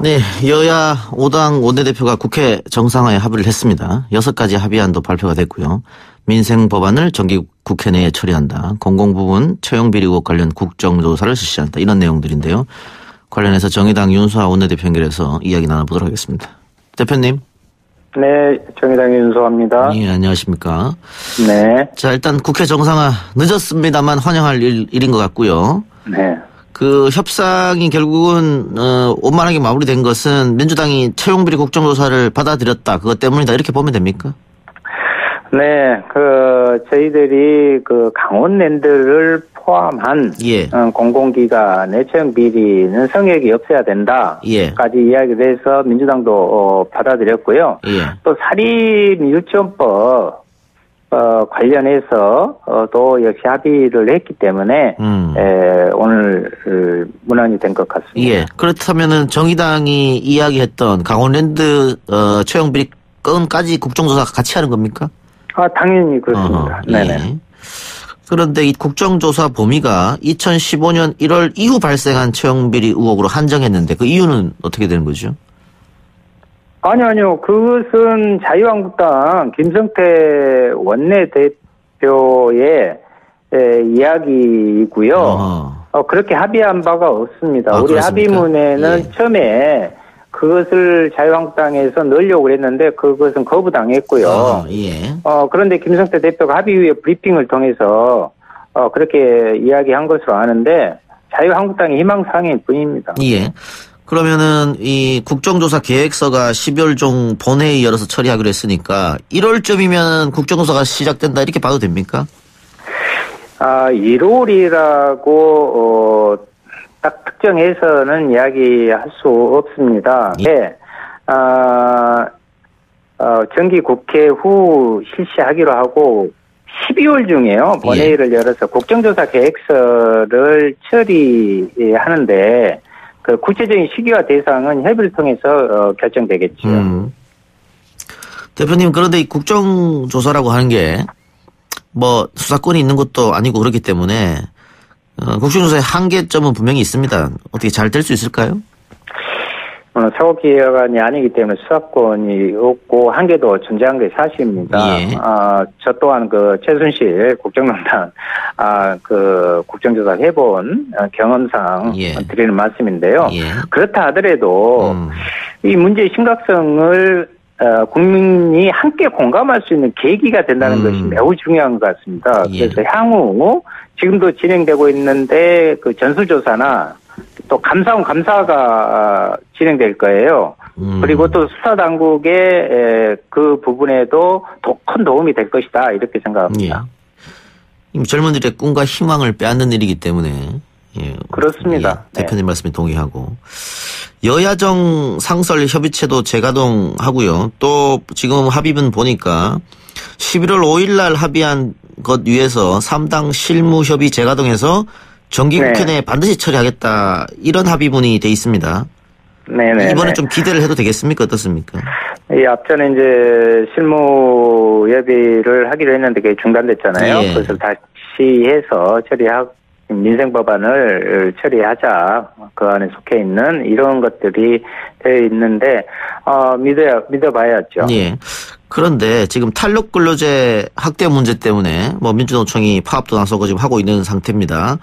네, 여야 5당 원내대표가 국회 정상화에 합의를 했습니다. 6가지 합의안도 발표가 됐고요. 민생 법안을 정기 국회 내에 처리한다. 공공부문 채용비리 의혹 관련 국정조사를 실시한다. 이런 내용들인데요. 관련해서 정의당 윤소아 원내대표 연결해서 이야기 나눠보도록 하겠습니다. 대표님. 네, 정의당의 윤소아입니다. 네, 안녕하십니까. 네. 자, 일단 국회 정상화 늦었습니다만 환영할 일인 것 같고요. 네. 그 협상이 결국은 원만하게 마무리된 것은 민주당이 채용비리 국정조사를 받아들였다. 그것 때문이다. 이렇게 보면 됩니까? 네, 저희들이 강원랜드를 포함한 공공기관의 채용비리는 성역이 없어야 된다까지 이야기를 해서 민주당도 받아들였고요. 또 사립유치원법 관련해서 또 역시 합의를 했기 때문에 오늘 문안이 된 것 같습니다. 예. 그렇다면은 정의당이 이야기했던 강원랜드 채용비리 건까지 국정조사 같이 하는 겁니까? 당연히 그렇습니다. 네네. 예. 그런데 이 국정조사 범위가 2015년 1월 이후 발생한 채용비리 의혹으로 한정했는데 그 이유는 어떻게 되는 거죠? 아니요. 그것은 자유한국당 김성태 원내대표의 이야기이고요. 그렇게 합의한 바가 없습니다. 우리 그렇습니까? 합의문에는 처음에 그것을 자유한국당에서 넣으려고 했는데 그것은 거부당했고요. 그런데 김성태 대표가 합의 후에 브리핑을 통해서 그렇게 이야기한 것으로 아는데 자유한국당의 희망사항일 뿐입니다. 예. 그러면은 이 국정조사 계획서가 12월 중 본회의 열어서 처리하기로 했으니까 1월쯤이면 국정조사가 시작된다 이렇게 봐도 됩니까? 1월이라고 딱 특정해서는 이야기할 수 없습니다. 정기 국회 후 실시하기로 하고 12월 중에요. 본회의를 열어서 국정조사 계획서를 처리하는데 그 구체적인 시기와 대상은 협의를 통해서 결정되겠죠. 대표님, 그런데 이 국정조사라고 하는 게 뭐 수사권이 있는 것도 아니고 그렇기 때문에 국정조사의 한계점은 분명히 있습니다. 어떻게 잘 될 수 있을까요? 사법기관이 아니기 때문에 수사권이 없고 한계도 존재한 게 사실입니다. 저 또한 최순실 국정농단 국정조사 해본 경험상 드리는 말씀인데요. 그렇다 하더라도 이 문제의 심각성을 국민이 함께 공감할 수 있는 계기가 된다는 것이 매우 중요한 것 같습니다. 그래서 향후 지금도 진행되고 있는데 그 전수조사나 또 감사가 진행될 거예요. 그리고 또 수사당국의 그 부분에도 더 큰 도움이 될 것이다 이렇게 생각합니다. 젊은이들의 꿈과 희망을 빼앗는 일이기 때문에 그렇습니다. 대표님 말씀에 동의하고 여야정 상설 협의체도 재가동하고요. 또 지금 합의문 보니까 11월 5일 날 합의한 것 위에서 3당 실무협의 재가동해서 정기국회 내에 반드시 처리하겠다 이런 합의문이 돼 있습니다. 이번에 좀 기대를 해도 되겠습니까? 어떻습니까? 앞전에 이제 실무협의를 하기로 했는데 그게 중단됐잖아요. 그것을 다시 해서 처리하고 민생 법안을 처리하자. 그 안에 속해 있는 이런 것들이 되어 있는데 믿어봐야죠. 그런데 지금 탄력 근로제 학대 문제 때문에 민주노총이 파업도 나서고 지금 하고 있는 상태입니다.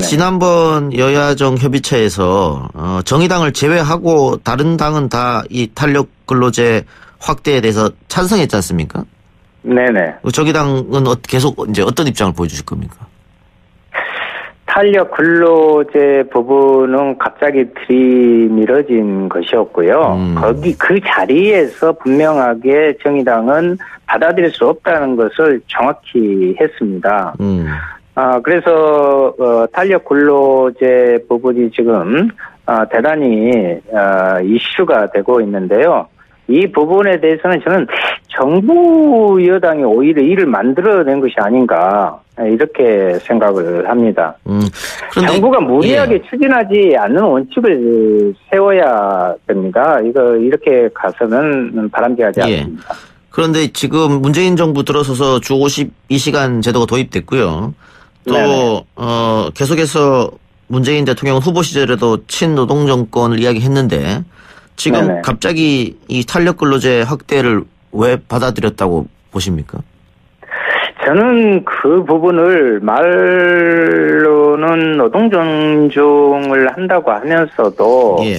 지난번 여야정 협의체에서 정의당을 제외하고 다른 당은 다 이 탄력 근로제 확대에 대해서 찬성했지 않습니까? 정의당은 계속 이제 어떤 입장을 보여주실 겁니까? 탄력 근로제 부분은 갑자기 들이밀어진 것이었고요. 그 자리에서 분명하게 정의당은 받아들일 수 없다는 것을 정확히 했습니다. 그래서 탄력 근로제 부분이 지금 대단히 이슈가 되고 있는데요. 이 부분에 대해서는 저는 정부 여당이 오히려 이를 만들어낸 것이 아닌가 이렇게 생각을 합니다. 정부가 무리하게 추진하지 않는 원칙을 세워야 됩니다. 이렇게 가서는 바람직하지 않습니다. 그런데 지금 문재인 정부 들어서서 주 52시간 제도가 도입됐고요. 또 계속해서 문재인 대통령 후보 시절에도 친노동 정권을 이야기했는데 지금 네네. 갑자기 이 탄력 근로제 확대를 왜 받아들였다고 보십니까? 저는 그 부분을 말로는 노동 존중을 한다고 하면서도 예.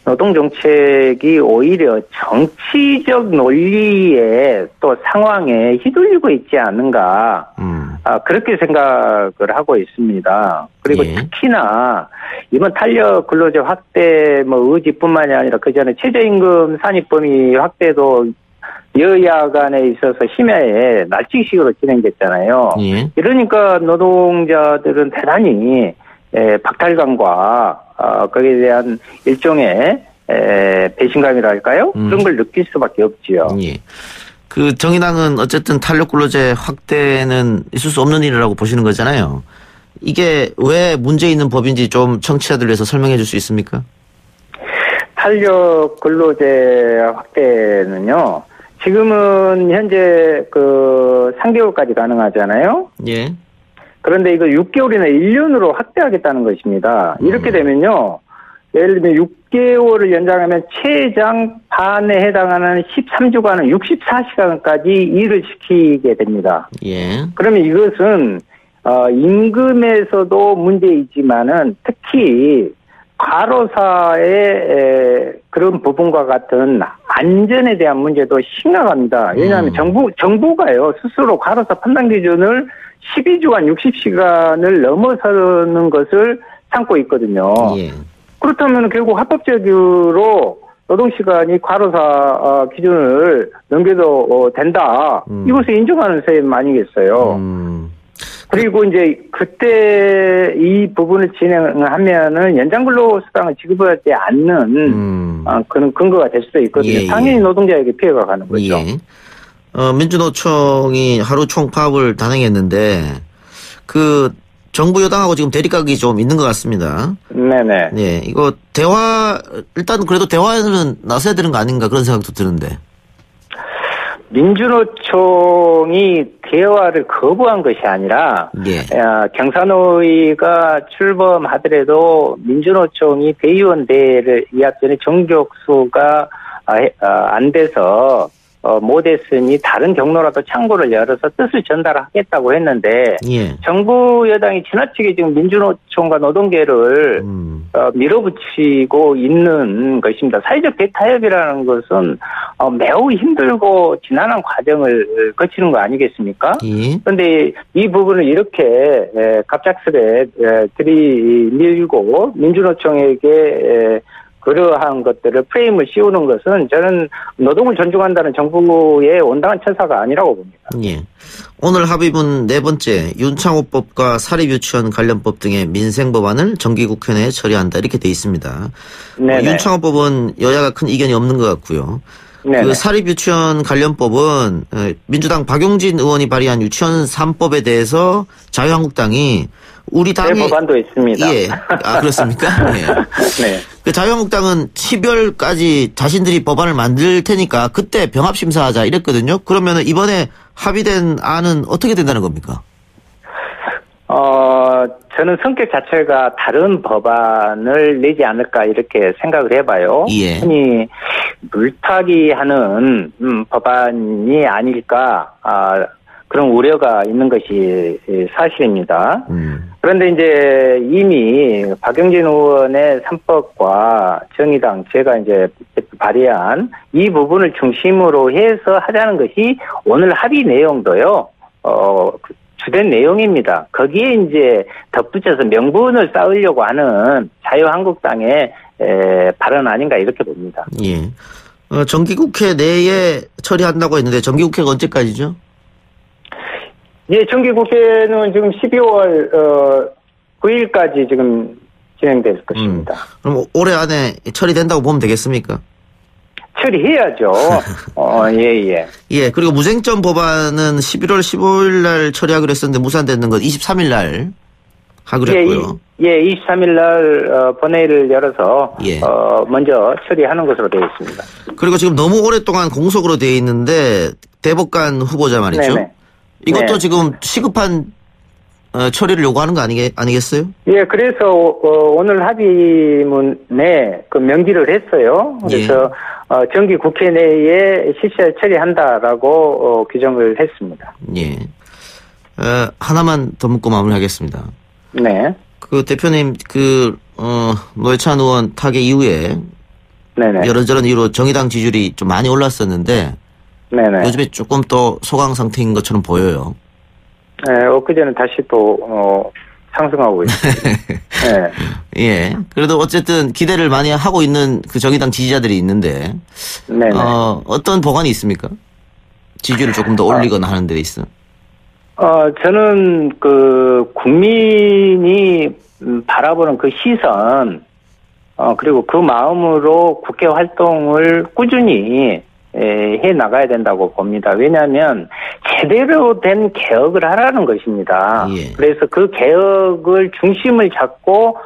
노동 정책이 오히려 정치적 논리에 또 상황에 휘둘리고 있지 않은가 그렇게 생각을 하고 있습니다. 그리고 예. 특히나 이번 탄력 근로제 확대 의지뿐만이 아니라 그 전에 최저임금 산입범위 확대도 여야 간에 있어서 심야에 날치기식으로 진행됐잖아요. 예. 이러니까 노동자들은 대단히 박탈감과 거기에 대한 일종의 배신감이랄까요? 그런 걸 느낄 수밖에 없지요. 예. 그 정의당은 어쨌든 탄력 근로제 확대는 있을 수 없는 일이라고 보시는 거잖아요. 이게 왜 문제 있는 법인지 좀 청취자들 위해서 설명해 줄 수 있습니까? 탄력 근로제 확대는요. 지금은 현재 그 3개월까지 가능하잖아요. 예. 그런데 이거 6개월이나 1년으로 확대하겠다는 것입니다. 이렇게 되면요. 예를 들면 6개월을 연장하면 최장 반에 해당하는 13주간은 64시간까지 일을 시키게 됩니다. 예. 그러면 이것은 임금에서도 문제이지만은 특히 과로사의 그런 부분과 같은 안전에 대한 문제도 심각합니다. 왜냐하면 정부가요 스스로 과로사 판단 기준을 12주간 60시간을 넘어서는 것을 삼고 있거든요. 예. 그렇다면 결국 합법적으로 노동시간이 과로사 기준을 넘겨도 된다. 이것을 인정하는 셈 아니겠어요. 그리고 이제 그때 이 부분을 진행하면은 연장근로수당을 지급하지 않는 그런 근거가 될 수도 있거든요. 예, 예. 당연히 노동자에게 피해가 가는 거죠. 예. 민주노총이 하루 총파업을 단행했는데 그 정부 여당하고 지금 대립각이 좀 있는 것 같습니다. 네네. 네, 이거 일단 그래도 대화에는 나서야 되는 거 아닌가 그런 생각도 드는데. 민주노총이 대화를 거부한 것이 아니라 예. 경산호위가 출범하더라도 민주노총이 대의원 대회를 이 앞전에 정족수가 안 돼서 못했으니 다른 경로라도 창구를 열어서 뜻을 전달하겠다고 했는데 예. 정부 여당이 지나치게 지금 민주노총과 노동계를 밀어붙이고 있는 것입니다. 사회적 대타협이라는 것은 매우 힘들고 지난한 과정을 거치는 거 아니겠습니까? 예. 그런데 이 부분을 이렇게 갑작스레 들이밀고 민주노총에게 그러한 것들을 프레임을 씌우는 것은 저는 노동을 존중한다는 정부의 온당한 처사가 아니라고 봅니다. 예. 오늘 합의문 네 번째 윤창호법과 사립유치원 관련법 등의 민생법안을 정기국회 내에 처리한다 이렇게 돼 있습니다. 윤창호법은 여야가 큰 이견이 없는 것 같고요. 네네. 그 사립유치원 관련법은 민주당 박용진 의원이 발의한 유치원 3법에 대해서 자유한국당이 우리 당의 법안도 있습니다. 예. 아, 그렇습니까? 네. 네. 그 자유한국당은 12월까지 자신들이 법안을 만들 테니까 그때 병합 심사하자 이랬거든요. 그러면 이번에 합의된 안은 어떻게 된다는 겁니까? 저는 성격 자체가 다른 법안을 내지 않을까 이렇게 생각을 해봐요. 예. 흔히 물타기 하는 법안이 아닐까 그런 우려가 있는 것이 사실입니다. 그런데 이제 이미 박용진 의원의 3법과 정의당 제가 이제 발의한 이 부분을 중심으로 해서 하자는 것이 오늘 합의 내용도요. 주된 내용입니다. 거기에 이제 덧붙여서 명분을 쌓으려고 하는 자유한국당의 발언 아닌가 이렇게 봅니다. 예. 정기국회 내에 처리한다고 했는데 정기국회가 언제까지죠? 예, 정기국회는 지금 12월 9일까지 지금 진행될 것입니다. 그럼 올해 안에 처리된다고 보면 되겠습니까? 처리해야죠. 예. 예, 그리고 무쟁점 법안은 11월 15일 날 처리하기로 했었는데 무산되는 건 23일 날 하기로 했고요. 예, 23일 날 본회의를 열어서 먼저 처리하는 것으로 되어 있습니다. 그리고 지금 너무 오랫동안 공석으로 되어 있는데 대법관 후보자 말이죠. 네네. 이것도 지금 시급한 처리를 요구하는 거 아니겠어요? 예, 그래서 오늘 합의문에 그 명기를 했어요. 그래서 정기 국회 내에 실시할 처리한다라고 규정을 했습니다. 예. 하나만 더 묻고 마무리하겠습니다. 네. 그 대표님 노회찬 의원 타계 이후에 네네. 이런저런 이유로 정의당 지지율이 좀 많이 올랐었는데 네네. 요즘에 조금 더 소강 상태인 것처럼 보여요. 네, 엊그제는 다시 또 상승하고 있습니다. 네. 예. 그래도 어쨌든 기대를 많이 하고 있는 그 정의당 지지자들이 있는데 네네. 어떤 보관이 있습니까? 지지율을 조금 더 올리거나 하는 데 있어. 저는 그 국민이 바라보는 그 시선 그리고 그 마음으로 국회 활동을 꾸준히 해 나가야 된다고 봅니다. 왜냐하면 제대로 된 개혁을 하라는 것입니다. 예. 그래서 그 개혁을 중심을 잡고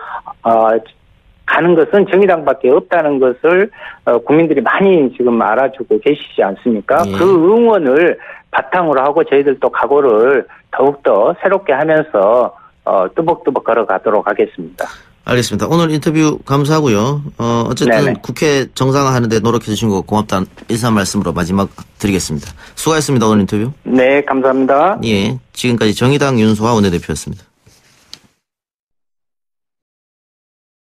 가는 것은 정의당밖에 없다는 것을 국민들이 많이 지금 알아주고 계시지 않습니까? 예. 그 응원을 바탕으로 하고 저희들도 각오를 더욱더 새롭게 하면서 뚜벅뚜벅 걸어가도록 하겠습니다. 알겠습니다. 오늘 인터뷰 감사하고요. 어쨌든 네네. 국회 정상화하는데 노력해 주신 거 고맙다는 인사 말씀으로 마지막 드리겠습니다. 수고하셨습니다. 오늘 인터뷰. 네, 감사합니다. 예. 지금까지 정의당 윤소아 원내대표였습니다.